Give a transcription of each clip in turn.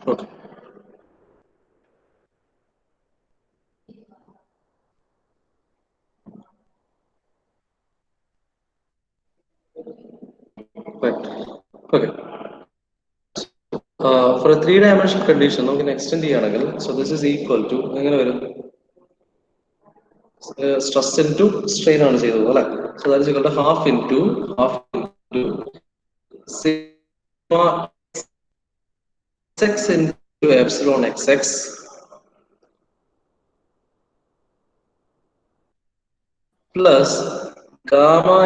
Okay. Right. Okay. For a three-dimensional condition, we can extend the angle. So this is equal to stress into strain on zero. So that is equal to half into sigma x into epsilon xx plus gamma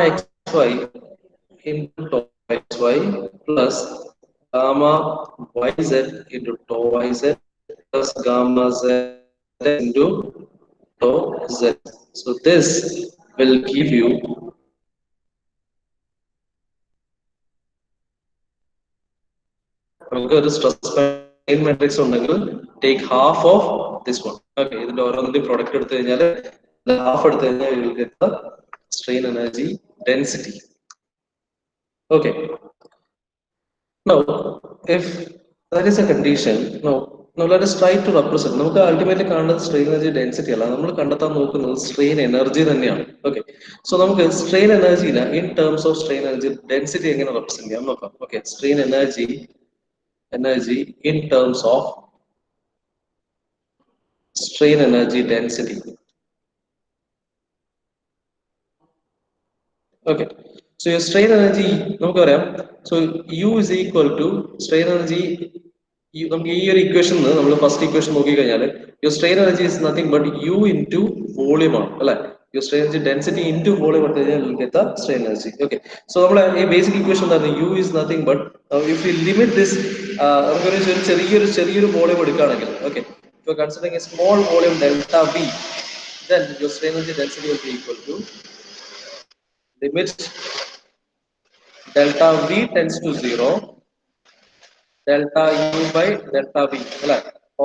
xy into tau xy plus gamma yz into tau yz plus gamma z into tau z. So this will give you stress strain matrix take half of this one. Okay, the product half you will get the strain energy density. Okay. Now, if that is a condition, now let us try to represent. നമുക്ക് ultimately കാണുന്നത് strain energy density അല്ല, നമ്മൾ കണ്ടെത്താൻ നോക്കുന്നത് strain energy തന്നെയാണ്. Okay, so നമുക്ക് strain energy in terms of strain energy density എങ്ങനെ represent ചെയ്യാം നോക്കാം. Okay, strain energy in terms of strain energy density. Okay, so your strain energy, so U is equal to strain energy. നമുക്ക് ഈ ഒരു equation നമ്മൾ first equation നോക്കി കഴിഞ്ഞാൽ your strain energy is nothing but U into volume ആണ് അല്ലെ. Your strain energy density into volume എടുത്തു കഴിഞ്ഞാൽ you'll get the strain energy. Okay, so നമ്മൾ ഈ ബേസിക് ഇക്വേഷൻ എന്താണ്, U is nothing but if we limit this, നമുക്കൊരു ചെറിയൊരു volume എടുക്കുകയാണെങ്കിൽ, okay, if you are considering a small volume delta V, then your strain energy density will be equal to limit delta V tends to 0, delta U by delta V,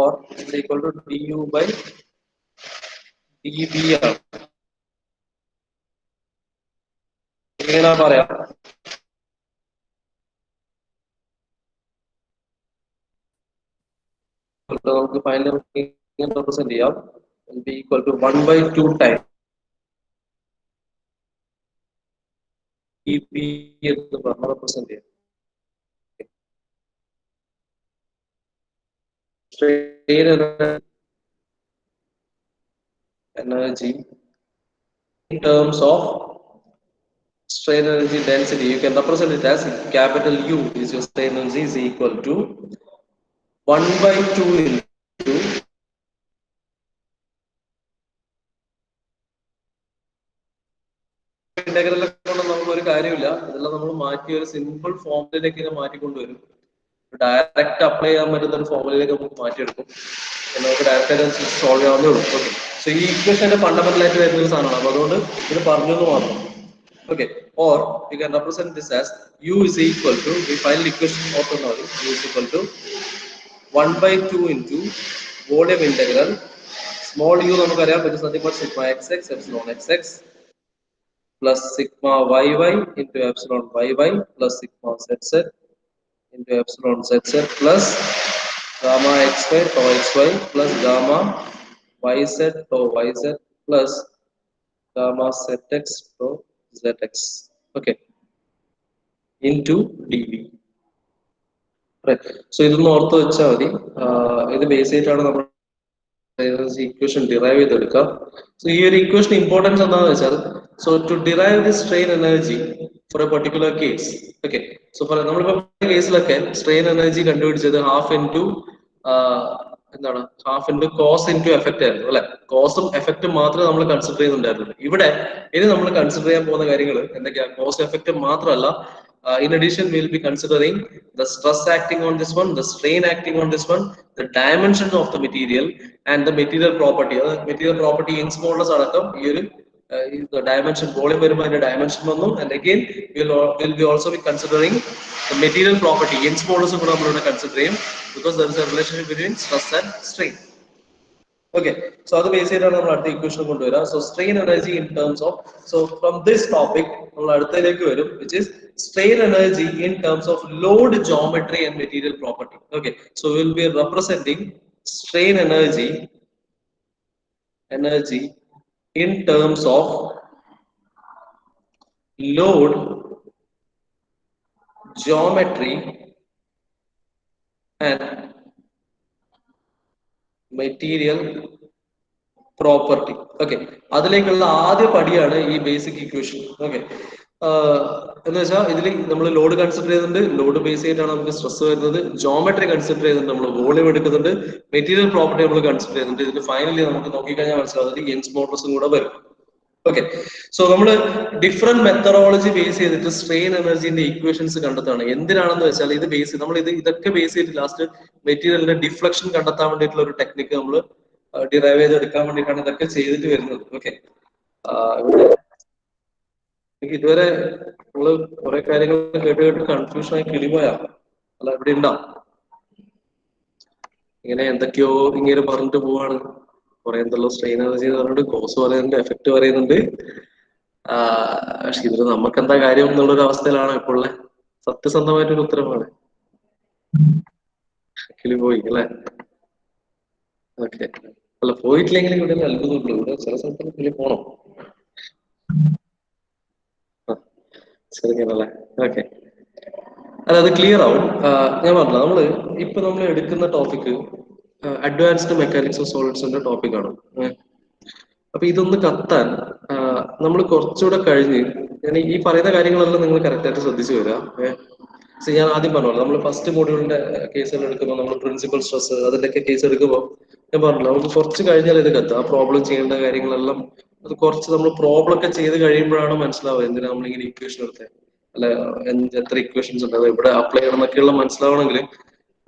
or is equal to du by dV. എങ്ങനെ പറയാം, നമുക്ക് final represent ചെയ്യാം, will be equal to 1/2 time dV എന്ന് പറഞ്ഞ് represent ചെയ്യാം. Strain energy in terms of strain energy density, you can represent it as capital U is your strain energy is equal to 1/2 into ഇന്റഗ്രലൊക്കെ കൊണ്ട് നമ്മൾ ഒരു കാര്യമില്ല, ഇതെല്ലാം നമ്മൾ മാറ്റി ഒരു സിമ്പിൾ ഫോമിലേക്ക് മാറ്റിക്കൊണ്ടുവരും. ഡയറക്റ്റ് അപ്ലൈ ചെയ്യാൻ പറ്റുന്ന ഒരു ഫോമിലേക്ക് നമുക്ക് മാറ്റിയെടുക്കും, നമുക്ക് ഡയറക്റ്റ് സോൾവ് ചെയ്യാവുന്നേ ഉള്ളൂ. ഓക്കെ, സോ ഈ ഇക്വേഷന്റെ ഫണ്ടമെന്റൽ ആയിട്ട് വരുന്ന ഒരു സാധനമാണ്, അപ്പൊ അതുകൊണ്ട് ഇത് പറഞ്ഞെന്ന് മാത്രം. Okay, or you can represent this as U is equal to, we final equation orthogonal, U is equal to 1/2 into volume integral small u നമുക്കറിയാം, which is nothing but sigma xx epsilon xx plus sigma yy into epsilon yy plus sigma zz into epsilon zz plus gamma xy tau xy plus gamma yz tau yz plus gamma zx tau zx. Okay, into dV. Right. So ഇതൊന്ന് ഓർത്ത് വെച്ചാൽ മതി. ഇത് base ചെയ്തിട്ടാണ് നമ്മൾ equation derive ചെയ്തെടുക്കാം. So ഈ ഒരു ഇക്വേഷൻ ഇമ്പോർട്ടൻസ് എന്താണെന്ന് വെച്ചാൽ, so to derive the strain energy for a particular case. Okay, so for നമ്മളിപ്പോ കേസിലൊക്കെ സ്ട്രെയിൻ എനർജി കണ്ടുപിടിച്ചത് half into cause into effect ആയിരുന്നു അല്ലെ. കോസും എഫക്റ്റും മാത്രമേ നമ്മൾ കൺസിഡർ ചെയ്യുന്നുണ്ടായിരുന്നുള്ളൂ. ഇവിടെ ഇനി നമ്മൾ കൺസിഡർ ചെയ്യാൻ പോകുന്ന കാര്യങ്ങൾ എന്തൊക്കെയാ, കോസ് എഫക്റ്റ് മാത്രമല്ല. In addition, we will be considering the stress acting on this one, the strain acting on this one, the dimension of the material, and the material property. Material property in smallness adakam the dimension volume varuma dimension vannum, and again will be also be considering the material property in smallness kuda nammal consider cheyum, because there is a relationship between stress and strain. Okay, so അത് base ചെയ്താണ് നമ്മൾ അടുത്ത equation കൊണ്ടുവരാം. So strain energy in terms of, so from this topic നമ്മൾ അടുത്തതിലേക്ക് വരും, which is strain energy in terms of load geometry and material property. Okay, so we will be representing strain energy in terms of load geometry and material property. Okay, അതിലേക്കുള്ള ആദ്യ പടിയാണ് ഈ basic equation. Okay, എന്ന് വെച്ചാൽ ഇതിൽ നമ്മൾ load consider ചെയ്യുന്നുണ്ട്, load base ചെയ്തിട്ടാണ് നമുക്ക് സ്ട്രെസ് വരുന്നത്. ജോമെട്രി കൺസിഡർ ചെയ്യുന്നുണ്ട്, നമ്മൾ വോളിയം എടുക്കുന്നുണ്ട്. മെറ്റീരിയൽ പ്രോപ്പർട്ടി നമ്മൾ കൺസിഡർ ചെയ്യുന്നുണ്ട്. ഇതിൽ ഫൈനലി നമുക്ക് നോക്കിക്കഴിഞ്ഞാൽ മനസ്സിലാവുന്നത് യെൻസ് മോഡുലസും കൂടെ വരും. ഓക്കെ, സോ നമ്മൾ ഡിഫറെന്റ് മെത്തഡോളജി ബേസ് ചെയ്തിട്ട് സ്ട്രെയിൻ എനർജിന്റെ ഇക്വേഷൻസ് കണ്ടെത്താണ്. എന്തിനാണെന്ന് വെച്ചാൽ ഇത് ബേസ് നമ്മൾ ഇതൊക്കെ ബേസ് ചെയ്തിട്ട് ലാസ്റ്റ് മെറ്റീരിയലിന്റെ ഡിഫ്ലക്ഷൻ കണ്ടെത്താൻ വേണ്ടിയിട്ടുള്ള ഒരു ടെക്നിക്ക് നമ്മൾ ഡിറൈവ് ചെയ്തെടുക്കാൻ വേണ്ടിയിട്ടാണ് ഇതൊക്കെ ചെയ്തിട്ട് വരുന്നത്. ഓക്കെ, ഇതുവരെ നമ്മള് കുറെ കാര്യങ്ങൾ കേട്ട് കേട്ട് കൺഫ്യൂഷൻ ആയി കിളിപോയാ അല്ല ഇവിടെ ഉണ്ടാ ഇങ്ങനെ എന്തൊക്കെയോ ഇങ്ങനെ പറഞ്ഞിട്ട് പോവാണ്. കുറെ എന്തെല്ലോ സ്ട്രെയിൻ എനർജി പറഞ്ഞിട്ട് കോസ് പറയുന്നുണ്ട്, എഫക്ട് പറയുന്നുണ്ട്. പക്ഷെ ഇതിൽ നമുക്ക് എന്താ കാര്യം എന്നുള്ളൊരു അവസ്ഥയിലാണ് ഇപ്പോൾ ഉള്ളത്. സത്യസന്ധമായിട്ടൊരു ഉത്തരമാണ്. കിളിപോയി അല്ലെ? ഓക്കെ, അല്ല പോയിട്ടില്ലെങ്കിൽ ഇവിടെ അത്ഭുതമുള്ളൂ. ഇവിടെ ചില സ്ഥലത്തൊക്കെ കിളി പോണം. ശരിയാണല്ലേ? ഓക്കെ, അല്ല അത് ക്ലിയർ ആവും. ഞാൻ പറഞ്ഞ നമ്മൾ എടുക്കുന്ന ടോപ്പിക് അഡ്വാൻസ്ഡ് മെക്കാനിക്സ് ഓഫ് സോളിഡ്സിന്റെ ടോപ്പിക്കാണ്. അപ്പൊ ഇതൊന്ന് കത്താൻ നമ്മൾ കുറച്ചുകൂടെ കഴിഞ്ഞ് ഞാൻ ഈ പറയുന്ന കാര്യങ്ങളെല്ലാം നിങ്ങൾ കറക്റ്റ് ആയിട്ട് ശ്രദ്ധിച്ചു വരിക. ഞാൻ ആദ്യം പറഞ്ഞല്ലോ, നമ്മൾ ഫസ്റ്റ് മോഡ്യൂളിന്റെ കേസുകൾ എടുക്കുമ്പോൾ നമ്മൾ പ്രിൻസിപ്പൽ സ്ട്രെസ് അതിന്റെയൊക്കെ കേസ് എടുക്കുമ്പോൾ ഞാൻ പറഞ്ഞല്ലോ നമുക്ക് കുറച്ച് കഴിഞ്ഞാൽ ഇത് കത്തുക. ആ പ്രോബ്ലം ചെയ്യേണ്ട കാര്യങ്ങളെല്ലാം അത് കുറച്ച് നമ്മൾ പ്രോബ്ലം ഒക്കെ ചെയ്ത് കഴിയുമ്പോഴാണ് മനസ്സിലാവുക എന്തിനാ നമ്മളിങ്ങനെ ഇക്വേഷൻ എടുത്തത്, അല്ല എത്ര ഇക്വേഷൻസ് ഉണ്ട്, അത് ഇവിടെ അപ്ലൈ ചെയ്യണം എന്നൊക്കെയുള്ള മനസ്സിലാവണമെങ്കിൽ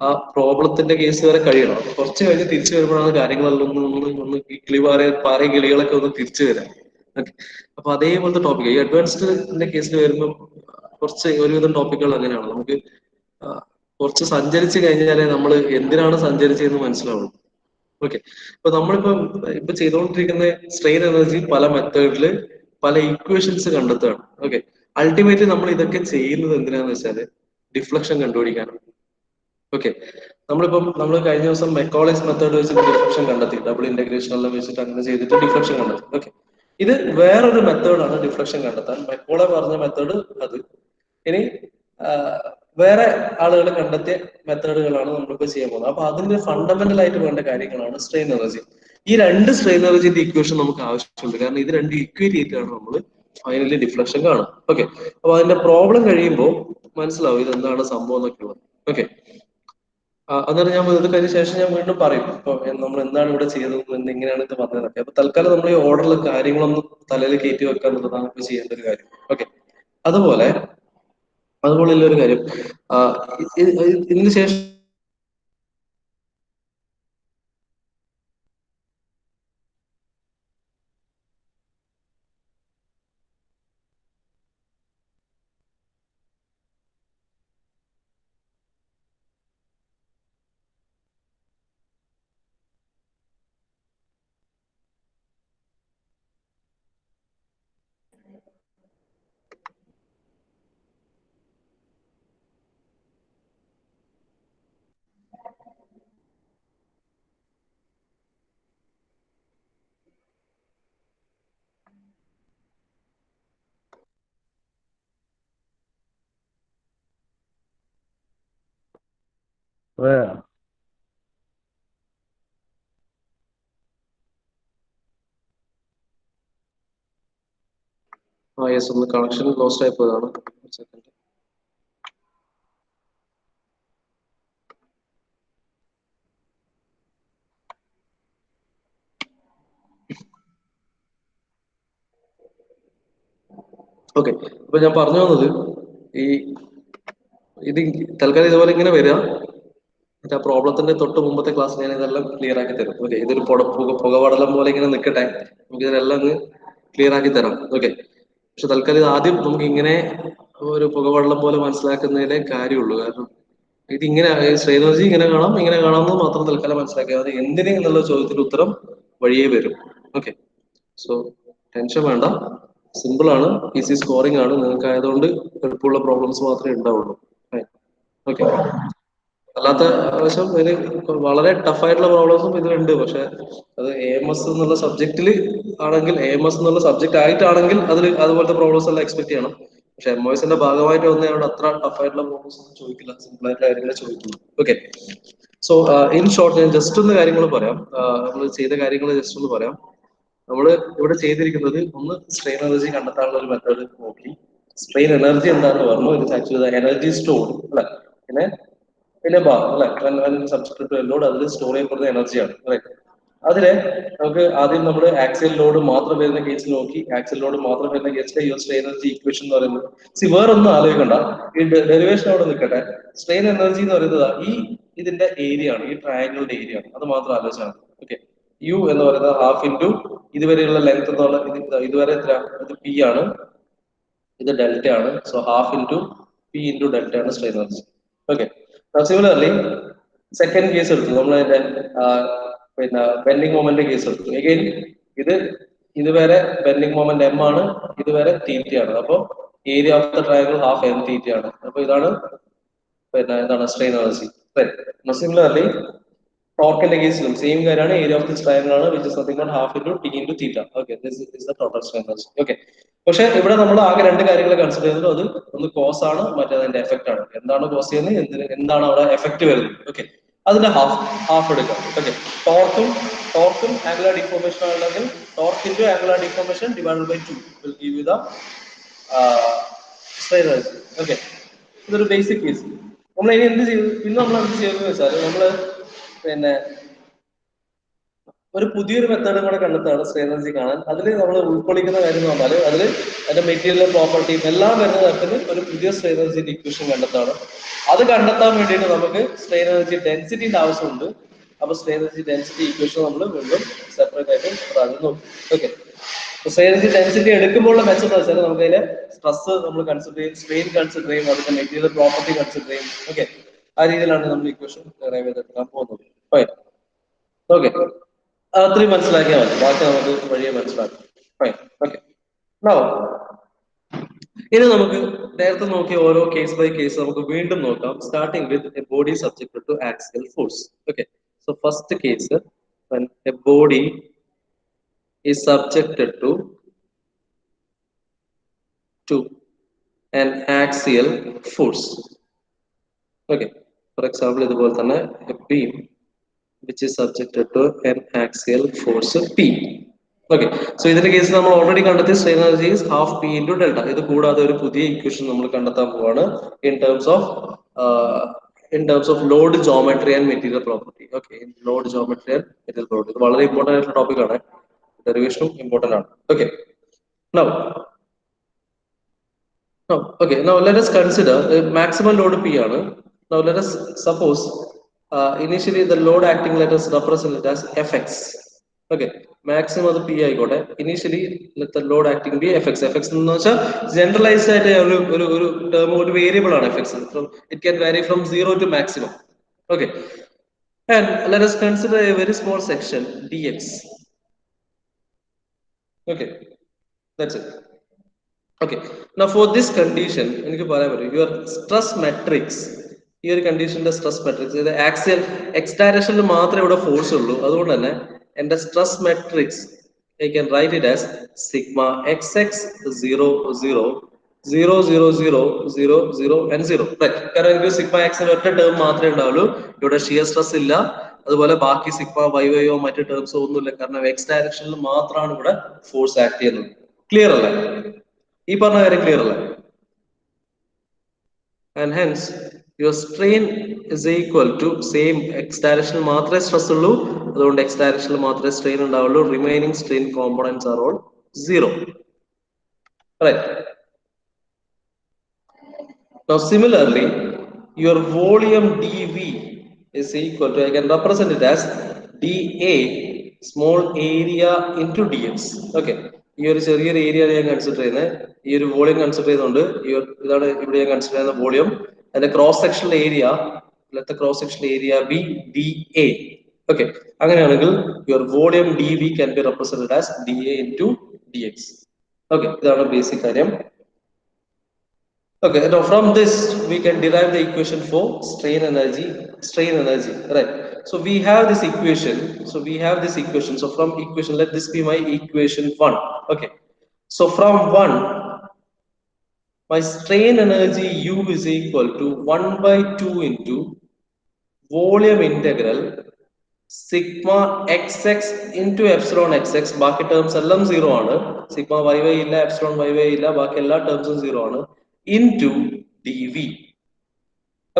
ആ പ്രോബ്ലത്തിന്റെ കേസ് വരെ കഴിയണം. അപ്പൊ കുറച്ച് കഴിഞ്ഞ് തിരിച്ചു വരുമ്പോഴാണ് കാര്യങ്ങളെല്ലാം ഒന്ന് ഈ പാറ കിളികളൊക്കെ ഒന്ന് തിരിച്ചു വരാം. അപ്പൊ അതേപോലത്തെ ടോപ്പിക് ഈ അഡ്വാൻസ്ഡിന്റെ കേസിൽ വരുമ്പോൾ കുറച്ച് ഒരുവിധം ടോപ്പിക്കുകൾ അങ്ങനെയാണ്. നമുക്ക് കുറച്ച് സഞ്ചരിച്ചു കഴിഞ്ഞാലേ നമ്മൾ എന്തിനാണ് സഞ്ചരിച്ചതെന്ന് മനസ്സിലാവുള്ളൂ. ഓക്കെ, അപ്പൊ ഇപ്പൊ ചെയ്തുകൊണ്ടിരിക്കുന്ന സ്ട്രെയിൻ എനർജി പല മെത്തേഡില് പല ഇക്വേഷൻസ് കണ്ടെത്തുകയാണ്. ഓക്കെ, അൾട്ടിമേറ്റ്ലി നമ്മൾ ഇതൊക്കെ ചെയ്യുന്നത് എന്തിനാന്ന് വെച്ചാല് ഡിഫ്ലക്ഷൻ കണ്ടുപിടിക്കാനാണ്. ഓക്കെ, നമ്മൾ കഴിഞ്ഞ ദിവസം മെക്കോളേസ് മെത്തേഡ് വെച്ചിട്ട് ഡിഫ്ലക്ഷൻ കണ്ടെത്തി, ഡബിൾ ഇന്റഗ്രേഷൻ എല്ലാം വെച്ചിട്ട് അങ്ങനെ ചെയ്തിട്ട് ഡിഫ്ലക്ഷൻ കണ്ടെത്തി. ഓക്കെ, ഇത് വേറൊരു മെത്തേഡാണ് ഡിഫ്ലക്ഷൻ കണ്ടെത്താൻ. മെക്കോളെ പറഞ്ഞ മെത്തേഡ് അത്. ഇനി വേറെ ആളുകൾ കണ്ടെത്തിയ മെത്തേഡുകളാണ് നമ്മളിപ്പോ ചെയ്യാൻ പോകുന്നത്. അപ്പൊ അതിന്റെ ഫണ്ടമെന്റൽ ആയിട്ട് വേണ്ട കാര്യങ്ങളാണ് സ്ട്രെയിൻ എനർജി. ഈ രണ്ട് സ്ട്രെയിൻ എനർജിന്റെ ഇക്വേഷൻ നമുക്ക് ആവശ്യമുണ്ട്, കാരണം ഇത് രണ്ട് ഇക്വേറ്റ് ചെയ്തിട്ടാണ് നമ്മൾ ഫൈനലി ഡിഫ്ലക്ഷൻ കാണുക. ഓക്കെ, അപ്പൊ അതിന്റെ പ്രോബ്ലം കഴിയുമ്പോൾ മനസ്സിലാവും ഇതെന്താണ് സംഭവം എന്നൊക്കെ ഉള്ളത്. ഓക്കെ, അന്നേരം ഞാൻ ഇത് കഴിഞ്ഞ ശേഷം ഞാൻ വീണ്ടും പറയും ഇപ്പൊ നമ്മൾ എന്താണ് ഇവിടെ ചെയ്തത്, എങ്ങനെയാണ് ഇത് പറഞ്ഞതൊക്കെ. അപ്പൊ തൽക്കാലം നമ്മൾ ഈ ഓർഡറിൽ കാര്യങ്ങളൊന്നും തലയിൽ കയറ്റി വെക്കുക എന്നുള്ളതാണ് ഇപ്പൊ ചെയ്യേണ്ട ഒരു കാര്യം. ഓക്കെ, അതുപോലെ ഉള്ളൊരു കാര്യം ഇതിന് ശേഷം യെസ്, ഒന്ന് കണക്ഷൻ ലോസ്റ്റ് ആയി പോയതാണ്. ഓക്കെ, അപ്പൊ ഞാൻ പറഞ്ഞു വന്നത് ഇത് തൽക്കാലം ഇതുപോലെ ഇങ്ങനെ വരിക. ആ പ്രോബ്ലത്തിന്റെ തൊട്ട് മുമ്പത്തെ ക്ലാസ് ഞാൻ ഇതെല്ലാം ക്ലിയർ ആക്കി തരും. ഓക്കെ, ഇതൊരു പുകപടലം പോലെ ഇങ്ങനെ നിൽക്കട്ടെ, നമുക്ക് ഇതിനെല്ലാം ക്ലിയർ ആക്കി തരാം. ഓക്കെ, പക്ഷെ തൽക്കാലം ഇത് ആദ്യം നമുക്ക് ഇങ്ങനെ ഒരു പുകപടലം പോലെ മനസ്സിലാക്കുന്നതിലേ കാര്യമുള്ളൂ. കാരണം ഇതിങ്ങനെ സ്ട്രെയിൻ എനർജി ഇങ്ങനെ കാണാമെന്ന് മാത്രം തൽക്കാലം മനസ്സിലാക്കിയാൽ മതി. എന്തിന് എന്നുള്ള ചോദ്യത്തിന്റെ ഉത്തരം വഴിയേ വരും. ഓക്കെ, സോ ടെൻഷൻ വേണ്ട. സിമ്പിൾ ആണ്, ഈസി സ്കോറിംഗ് ആണ്. നിങ്ങൾക്ക് ആയതുകൊണ്ട് എളുപ്പമുള്ള പ്രോബ്ലംസ് മാത്രമേ ഉണ്ടാവുള്ളൂ. ഓക്കെ, അല്ലാത്ത ആവശ്യം ഒരു വളരെ ടഫായിട്ടുള്ള പ്രോബ്ലംസും ഇതിലുണ്ട്. പക്ഷെ അത് AMS എന്നുള്ള സബ്ജക്റ്റിൽ ആണെങ്കിൽ, AMS എന്നുള്ള സബ്ജക്ട് ആയിട്ടാണെങ്കിൽ അതിൽ അതുപോലത്തെ പ്രോബ്ലംസ് എല്ലാം എക്സ്പെക്ട് ചെയ്യണം. പക്ഷെ MOSന്റെ ഭാഗമായിട്ട് വന്നതോട് അത്ര ടഫായിട്ടുള്ള പ്രോബ്ലംസ് ഒന്നും ചോദിക്കില്ല, സിമ്പിൾ ആയിട്ടുള്ള കാര്യങ്ങളെ ചോദിക്കുള്ളൂ. ഓക്കെ, സോ ഇൻ ഷോർട്ട് ഞാൻ ജസ്റ്റ് ഒന്ന് കാര്യങ്ങൾ പറയാം. നമ്മൾ ചെയ്ത കാര്യങ്ങൾ ജസ്റ്റ് ഒന്ന് പറയാം. നമ്മൾ ഇവിടെ ചെയ്തിരിക്കുന്നത് ഒന്ന് സ്ട്രെയിൻ എനർജി കണ്ടെത്താനുള്ള ഒരു മെത്തേഡ് നോക്കി. സ്ട്രെയിൻ എനർജി എന്താണെന്ന് പറഞ്ഞു. ഇത് ആക്ച്വലി എനർജി സ്റ്റോർ അല്ലെ, പിന്നെ ബാർ അല്ലെ, സബ്സ്ക്രിപ്റ്റ് ലോഡ് അതിൽ സ്റ്റോർ ചെയ്യപ്പെടുന്ന എനർജിയാണ് അല്ലെ. അതിലെ നമുക്ക് ആദ്യം നമ്മൾ ആക്സിയൽ ലോഡ് മാത്രം വരുന്ന കേസിൽ നോക്കി. ആക്സിയൽ ലോഡ് മാത്രം വരുന്ന കേസിലെ ഈ സ്ട്രെയിൻ എനർജി ഇക്വേഷൻ എന്ന് പറയുന്നത്, വേറൊന്നും ആലോചിക്കണ്ട, ഈ ഡെറിവേഷൻ അവിടെ നിൽക്കട്ടെ. സ്ട്രെയിൻ എനർജി എന്ന് പറയുന്നത് ഈ ഇതിന്റെ ഏരിയ ആണ്, ഈ ട്രയാങ്കിളിന്റെ ഏരിയ ആണ്. അത് മാത്രം ആലോചിച്ചാൽ മതി. ഓക്കെ, യു എന്ന് പറയുന്നത് ഹാഫ് ഇൻറ്റു ഇതുവരെയുള്ള ലെങ്ത് എന്നുള്ള ഇതുവരെ എത്ര, ഇത് പി ആണ്, ഇത് ഡെൽറ്റ ആണ്. So half into P into delta ആണ് strain energy. Okay, similarly second case എടുത്തു നമ്മൾ അതിന്റെ പിന്നെ ബെൻഡിങ് മൊമെന്റ് കേസ് എടുത്തു. എഗെയിൻ ഇത് ഇതുവരെ ബെൻഡിങ് മൊമെന്റ് എം ആണ്, ഇതുവരെ തീറ്റ ആണ്. അപ്പൊ area of the triangle half M theta ആണ്. അപ്പൊ ഇതാണ് പിന്നെ എന്താണ് സ്ട്രെയിൻ എനർജി. സിമിലർലി ടോർക്കിന്റെ കേസിലും സെയിം കാര്യമാണ്. ഏരിയ ഓഫ് ദിസ് ട്രയാങ്കിൾ ആണ്, which is nothing but half into T into theta. Okay, this is the total strain energy. Okay, പക്ഷെ ഇവിടെ നമ്മൾ ആകെ രണ്ട് കാര്യങ്ങൾ കൺസിഡർ ചെയ്തത്, അത് ഒന്ന് കോസ് ആണ്, മറ്റേതിന്റെ എഫക്ട് ആണ്. എന്താണ് കോസ് ചെയ്യുന്നത്, എന്താണ് അവിടെ എഫക്ട് വരുന്നത്. ഓക്കെ, അതിന്റെ ഹാഫ് എടുക്കാം. ഓക്കെ, ടോർക്കും ആംഗുലർ ഡിഫോർമേഷൻ ആണെങ്കിൽ torque into angular deformation divided by 2 will give you the strain energy. Okay, ഇതൊരു ബേസിക് കേസ്. നമ്മൾ ഇനി എന്ത് ചെയ്തു, പിന്നെ നമ്മൾ എന്ത് ചെയ്തെന്ന് വെച്ചാൽ നമ്മള് പിന്നെ ഒരു പുതിയൊരു മെത്തേഡ് കൂടെ കണ്ടെത്താണ് സ്ട്രെയിൻ എനർജി കാണാൻ. അതിൽ നമ്മൾ ഉൾക്കൊള്ളിക്കുന്ന കാര്യം എന്ന് പറഞ്ഞാൽ അതിൽ അതിന്റെ മെറ്റീരിയൽ പ്രോപ്പർട്ടിയും എല്ലാം വരുന്ന തരത്തിൽ ഒരു പുതിയ സ്ട്രെയിൻ എനർജി ഇക്വേഷൻ കണ്ടെത്താണ്. അത് കണ്ടെത്താൻ വേണ്ടിയിട്ട് നമുക്ക് സ്ട്രെയിൻ എനർജി ഡെൻസിറ്റിന്റെ ആവശ്യമുണ്ട്. അപ്പൊ സ്ട്രെയിൻ എനർജി ഡെൻസിറ്റി ഇക്വേഷൻ നമ്മൾ വീണ്ടും സെപ്പറേറ്റ് ആയിട്ട് അത് നോക്കും. ഓക്കെ, സ്ട്രെയിൻ എനർജി ഡെൻസിറ്റി എടുക്കുമ്പോഴുള്ള മെച്ചം എന്ന് വെച്ചാൽ നമുക്ക് അതിലെ സ്ട്രെസ് നമ്മൾ കൺസിഡർ ചെയ്യും, സ്ട്രെയിൻ കൺസിഡർ ചെയ്യും, അതിന്റെ മെറ്റീരിയൽ പ്രോപ്പർട്ടി കൺസിഡർ ചെയ്യും. ഓക്കെ, ആ രീതിയിലാണ് നമ്മൾ ഇക്വേഷൻ ഡെറൈവ് ചെയ്തെടുക്കാൻ പോകുന്നത്. ഓക്കെ, അത്രയും മനസ്സിലാക്കിയാൽ മതി, ബാക്കി നമുക്ക് വഴിയെ മനസ്സിലാക്കാം. ഓക്കെ, ഇനി നമുക്ക് നേരത്തെ നോക്കിയ ഓരോ കേസ് ബൈ കേസ് നമുക്ക് വീണ്ടും നോക്കാം. Starting with a body subjected to axial force. Okay, so first case, when a body is subjected to an axial force. Okay, for example ഇതുപോലെ തന്നെ a beam which is subjected to an axial force P. Okay, so ഇതിന്റെ case നമ്മൾ already കണ്ടെത്തിയ strain energy is half P into delta. ഇത് കൂടാതെ ഒരു പുതിയ equation നമ്മൾ കണ്ടെത്താൻ പോവാണ് in terms of load geometry and material property. Okay, load geometry and material property ഇത് വളരെ ഇമ്പോർട്ടന്റ് ആയിട്ടുള്ള ടോപ്പിക് ആണ്, ഡെറിവേഷനും ഇമ്പോർട്ടന്റ് ആണ്. Okay, now let us consider maximum load P ആണ്. Now let us suppose initially the load acting, let us represent it as Fx. Okay, maximum അത് P ആയിക്കോട്ടെ. Initially let the load acting be Fx. Fx എന്ന് വെച്ചാൽ generalized ആയിട്ട് ഒരു term, ഒരു variable ആണ് Fx. It can vary from 0 to maximum. Okay, and let us consider a very small section dx. Okay, that's it. Okay, now for this condition എനിക്ക് പറയാൻ പറ്റും your stress matrix, ഈ ഒരു കണ്ടീഷന്റെ stress matrix, ഇത് axial X ഡയറക്ഷനിൽ മാത്രമേ ഇവിടെ force ഉള്ളൂ. അതുകൊണ്ട് തന്നെ എന്റെ stress matrix I can write it as sigma xx 0 0 0 0 0 0 0 and 0. കാരണം എനിക്ക് സിഗ്മ എക്സിന് ഒറ്റ ടേം മാത്രമേ ഉണ്ടാവുള്ളൂ, ഇവിടെ ഷിയർ സ്ട്രെസ് ഇല്ല. അതുപോലെ ബാക്കി സിഗ്മ വൈ വൈയോ മറ്റു ടേംസോ ഒന്നുമില്ല, കാരണം എക്സ് ഡയറക്ഷനിൽ മാത്രമാണ് ഇവിടെ ഫോഴ്സ് ആക്ട് ചെയ്യുന്നത്. ക്ലിയർ അല്ലേ? ഈ പറഞ്ഞ കാര്യം ക്ലിയർ അല്ലേ? And hence your strain is equal to same x direction മാത്രമേ സ്ട്രെസ് ഉള്ളൂ, അതുകൊണ്ട് x direction മാത്രമേ സ്ട്രെയിൻ ഉണ്ടാവുള്ളൂ. Remaining strain components are all 0. Right. Now similarly your volume dv is equal to, I can represent it as dA small area into dx. Okay, ഈ ഒരു ചെറിയൊരു area ഞാൻ consider ചെയ്യുന്നത്, ഈ ഒരു വോളിയം കൺസിഡർ ചെയ്തുകൊണ്ട് ഇതാണ് ഇവിടെ ഞാൻ കൺസിഡർ ചെയ്യുന്ന വോളിയം. അതിന്റെ cross sectional area, cross sectional area B D A. Okay, അങ്ങനെയാണെങ്കിൽ your volume D V can be represented as D A into D X. Okay, that's a basic item. Okay, now from this we can derive the equation for strain energy, right? So we have this equation. So from equation, let this be my equation 1. Okay, so from 1, my strain energy U is equal to 1 by 2 into volume integral sigma xx into epsilon xx. ബാക്കി terms എല്ലാം 0 ആണ്. Sigma yy ഇല്ല, epsilon yy ഇല്ല, ബാക്കി എല്ലാ ടേംസും 0 ആണ്. into dv.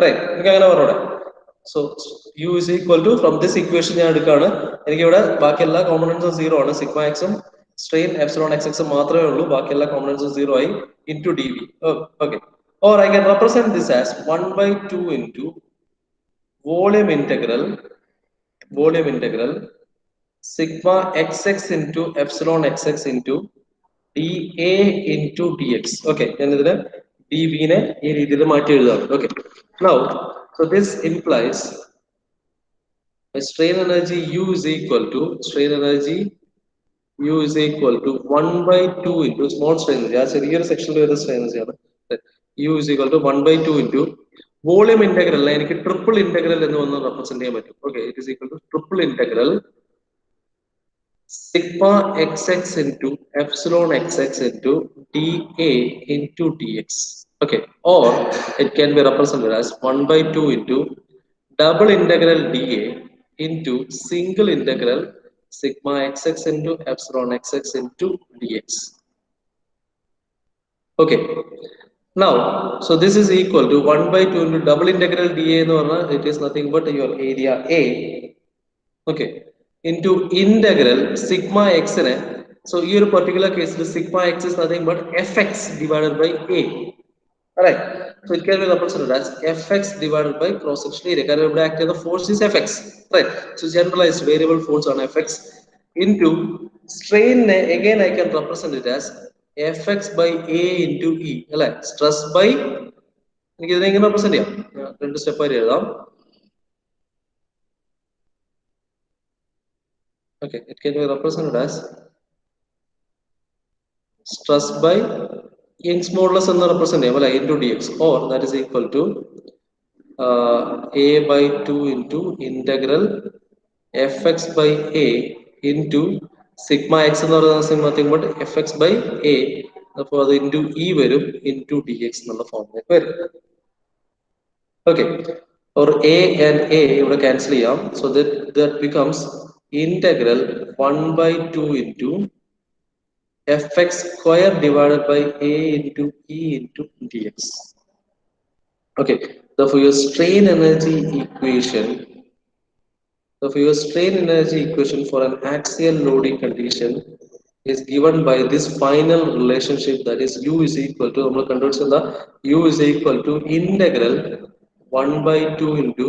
Right, എനിക്ക് അങ്ങനെ പറഞ്ഞൂടെ? So u is equal to, from this equation ഞാൻ എടുക്കാണ്, എനിക്ക് ഇവിടെ ബാക്കി എല്ലാ കോമ്പണൻസും 0 ആണ്. സിഗ്മ എക്സും സ്ട്രെയിൻ എപ്സിലോൺ എക്സ് എക്സും മാത്രമേ ഉള്ളൂ, ബാക്കി എല്ലാ കോമ്പണൻസും 0 ആയി. into dv. Okay, or I can represent this as 1 by 2 into volume integral sigma xx into epsilon xx into dA into dx. Okay, ഞാൻ ഇതിനെ dv നെ ഈ രീതിയിൽ മാറ്റി എഴുതാം. Okay, now so this implies a strain energy u is equal to 1 by 2 into small strain energy. ആ ചെറിയൊരു സെക്ഷനിൽ വരുന്ന strain energy ആണ്. u is equal to 1 by 2 into volume integral. എനിക്ക് ട്രിപ്പിൾ ഇന്റഗ്രൽ എന്ന് വന്ന് റെപ്രസെന്റ് ചെയ്യാൻ പറ്റും. Okay, it is equal to triple integral sigma xx into epsilon xx into dA into dx. Okay, or it can be represented as 1 by 2 into double integral dA into single integral sigma xx into epsilon xx into dx. Okay, now so this is equal to 1 by 2 into double integral dA. It is nothing but your area A. Okay, into integral sigma x. So here particular case the sigma x is nothing but fx divided by A. Alright, so it can be represented as fx divided by cross section area. Because the force is fx, right? So generalized variable force on fx into strain. Again I can represent it as fx by A into E. Alright, stress by, represent here. Step by here. Okay, it can be represented as stress by Young's modulus and representative into dx, or that is equal to a by 2 into integral fx by a into sigma x and nothing but fx by a, therefore the into e varum into dx form. Okay, or a and a would cancel here, so that becomes integral 1 by 2 into fx square divided by a into e into dx. Okay, therefore your strain energy equation for an axial loading condition is given by this final relationship, that is u is equal to u is equal to integral 1 by 2 into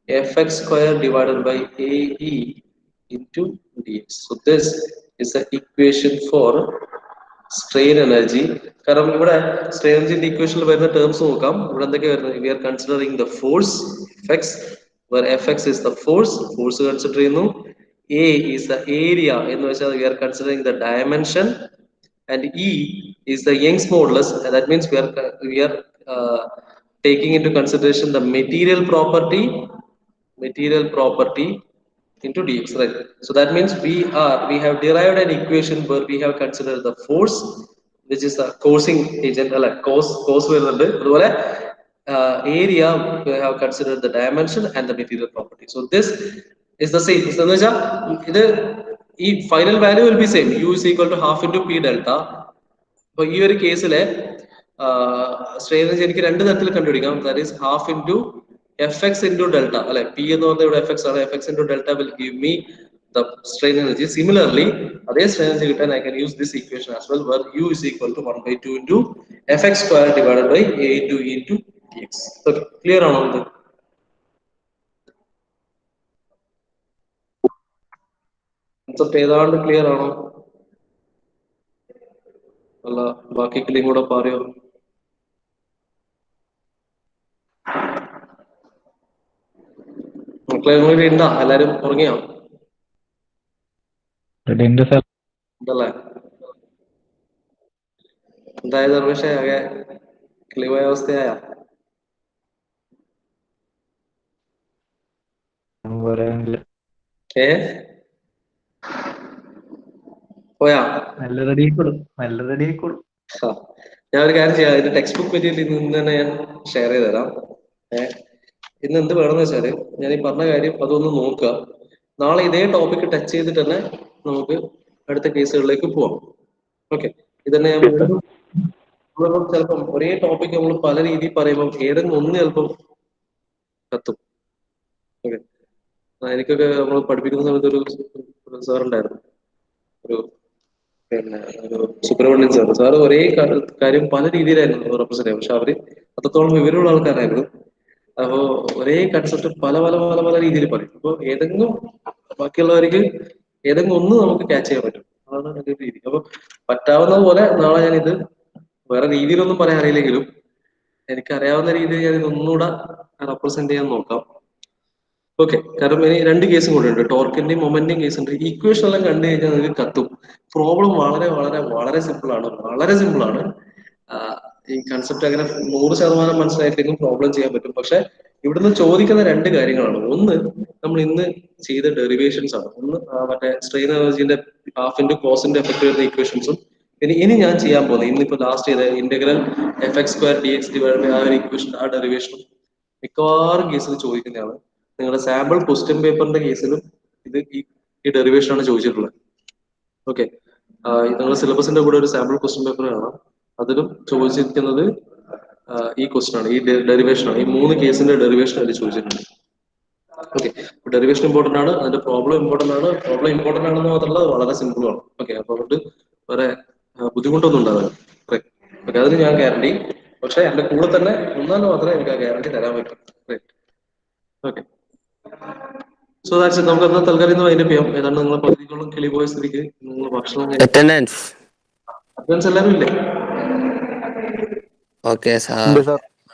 fx square divided by ae into dx. So this is the equation for strain energy. കാരണം ഇവിടെ strain energy equation വരുന്ന terms നോക്കാം. ഇവിടെ എന്തൊക്കെ വരുന്നത്? We are considering the force fx, where fx is the force consider ചെയ്യുന്നു. A is the area എന്ന് വെച്ചാൽ we are considering the dimension, and E is the Young's modulus, and that means we are taking into consideration the material property into dx, right? So that means we have derived an equation where we have considered the force, which is a causing agent, cause വരുന്നുണ്ട്, അതുപോലെ area we have considered the dimension and the material property. So this is the same. എന്ന് വെച്ചാൽ ഇത് ഈ final value will be same, u is equal to half into p delta. അപ്പൊ ഈ ഒരു കേസിലെ strain energy എനിക്ക് രണ്ട് തരത്തിൽ കണ്ടുപിടിക്കാം, that is half into fx into delta, അല്ലെ? p എന്ന് പറഞ്ഞാൽ ഇവിടെ fx ആണ്, fx into delta will give me the strain energy. Similarly, അതേ strain energy കിട്ടാൻ I can use this equation as well, where u is equal to 1 by 2 into fx square divided by a into e into dx. Okay, clear ആണോ ഇത്? Concept ഏതാണ്ട് clear ആണോ? അല്ല ബാക്കി ക്ലിയും കൂടെ പറയോ? മക്കളെ കൂടി ഉണ്ടാ? എല്ലാരും ഉറങ്ങിയോ? ഉണ്ടല്ലേ? എന്തായ ധർമ്മേഷേ ആകെ കിളിപോയ അവസ്ഥയായ? പറയാനില്ല. ഏ പോയാ? നല്ല റെഡി ആയിക്കോളും, നല്ല റെഡി ആയിക്കോളും. ആ. ഞാൻ ഒരു കാര്യം ചെയ്യാം, ഇതിന്റെ ടെക്സ്റ്റ് ബുക്ക് മെറ്റീരിയൽ ഇന്ന് തന്നെ ഞാൻ ഷെയർ ചെയ്ത് തരാം. ഇന്ന് എന്ത് വേണമെന്ന് വെച്ചാല് ഞാൻ ഈ പറഞ്ഞ കാര്യം അതൊന്ന് നോക്കുക. നാളെ ഇതേ ടോപ്പിക് ടച്ച് ചെയ്തിട്ട് തന്നെ നമുക്ക് അടുത്ത കേസുകളിലേക്ക് പോവാം. ഓക്കെ, ഇതന്നെ ഞാൻ വീണ്ടും ചിലപ്പം ഒരേ ടോപ്പിക് നമ്മൾ പല രീതിയിൽ പറയുമ്പോൾ ഏതെങ്കിലും ഒന്ന് ചിലപ്പം കത്തും. ഓക്കെ, എനിക്കൊക്കെ നമ്മൾ പഠിപ്പിക്കുന്ന സമയത്ത് ഒരു സാർ ഉണ്ടായിരുന്നു, ഒരു പിന്നെ ഒരു സുബ്രഹ്മണ്യൻ സാർ. സാറ് ഒരേ കാര്യം പല രീതിയിലായിരുന്നു റെപ്രസെന്റ് ചെയ്യുക, പക്ഷെ അവര് അത്രത്തോളം വിവരമുള്ള ആൾക്കാരായിരുന്നു. അപ്പോ ഒരേ കൺസെപ്റ്റ് പല പല പല പല രീതിയിൽ പറയും. അപ്പൊ ഏതെങ്കിലും ബാക്കിയുള്ളവർക്ക് ഏതെങ്കിലും ഒന്ന് നമുക്ക് ക്യാച്ച് ചെയ്യാൻ പറ്റും. അതാണ് അതിന്റെ രീതി. അപ്പൊ പറ്റാവുന്ന പോലെ നാളെ ഞാനിത് വേറെ രീതിയിലൊന്നും പറയാൻ അറിയില്ലെങ്കിലും എനിക്കറിയാവുന്ന രീതിയിൽ ഞാൻ ഇതൊന്നുകൂടെ റെപ്രസെന്റ് ചെയ്യാൻ നോക്കാം. ഓക്കെ, കാരണം ഇനി രണ്ട് കേസും കൂടെ ഉണ്ട്, ടോർക്കിന്റെയും മൊമെന്റിന്റെയും കേസ് ഉണ്ട്. ഇക്വേഷൻ എല്ലാം കണ്ടു കഴിഞ്ഞാൽ നിങ്ങൾക്ക് കത്തും. പ്രോബ്ലം വളരെ വളരെ വളരെ സിമ്പിൾ ആണ്, വളരെ സിമ്പിൾ ആണ്. ഈ കൺസെപ്റ്റ് അങ്ങനെ 100% മനസ്സിലായിട്ടെങ്കിലും പ്രോബ്ലം ചെയ്യാൻ പറ്റും. പക്ഷെ ഇവിടുന്ന് ചോദിക്കുന്ന രണ്ട് കാര്യങ്ങളാണ്. ഒന്ന്, നമ്മൾ ഇന്ന് ചെയ്ത ഡെറിവേഷൻസ് ആണ്. ഒന്ന് മറ്റേ സ്ട്രെയിൻ എനർജിന്റെ ഹാഫ് ഇൻറ്റു കോസിന്റെ എഫക്ട് വരുന്ന ഇക്വേഷൻസും, ഇനി ഞാൻ ചെയ്യാൻ പോകുന്നത് ഇന്നിപ്പോ ലാസ്റ്റ് ചെയ്ത integral fx² dx divide by ആ ഒരു ഇക്വേഷൻ, ആ ഡെറിവേഷനും മിക്കവാറും കേസിൽ ചോദിക്കുന്നതാണ്. നിങ്ങളുടെ സാമ്പിൾ ക്വസ്റ്റ്യൻ പേപ്പറിന്റെ കേസിലും ഇത് ഈ ഡെറിവേഷൻ ആണ് ചോദിച്ചിട്ടുള്ളത്. ഓക്കെ, നിങ്ങളുടെ സിലബസിന്റെ കൂടെ ഒരു സാമ്പിൾ ക്വസ്റ്റ്യൻ പേപ്പർ കാണാം, അതിലും ചോദിച്ചിരിക്കുന്നത് ഈ ക്വസ്റ്റ്യൻ ആണ്, ഈ ഡെറിവേഷൻ ആണ്. ഈ മൂന്ന് കേസിന്റെ ഡെറിവേഷൻ അതിൽ ചോദിച്ചിട്ടുണ്ട്. ഓക്കെ, ഡെറിവേഷൻ ഇമ്പോർട്ടന്റ് ആണ്, അതിന്റെ പ്രോബ്ലം ഇമ്പോർട്ടന്റ് ആണ്. പ്രോബ്ലം ഇമ്പോർട്ടന്റ് ആണെന്ന് മാത്രമല്ല വളരെ സിമ്പിൾ ആണ്. ഓക്കെ, അപ്പൊ അതുകൊണ്ട് വേറെ ബുദ്ധിമുട്ടൊന്നും ഉണ്ടാവില്ല. ഓക്കെ, അതിന് ഞാൻ ഗ്യാരണ്ടി. പക്ഷെ എന്റെ കൂടെ തന്നെ ഒന്നാലും മാത്രമേ എനിക്ക് ആ ഗ്യാരണ്ടി തരാൻ പറ്റും. Okay, so that's it. നമുക്ക് എന്നാൽ തൽക്കാലം ഇന്ന് വൈൻഡപ്പ് ചെയ്യാം. ഏതാണ്ട് നിങ്ങൾ പകുതിക്കോളം കിളി പോയ സ്ഥിതിക്ക് നിങ്ങൾ ഭക്ഷണം അറ്റൻഡൻസ് അഡ്വാൻസ് എല്ലാവരും ഇല്ലേ? Okay sir. ഉണ്ട് സാർ.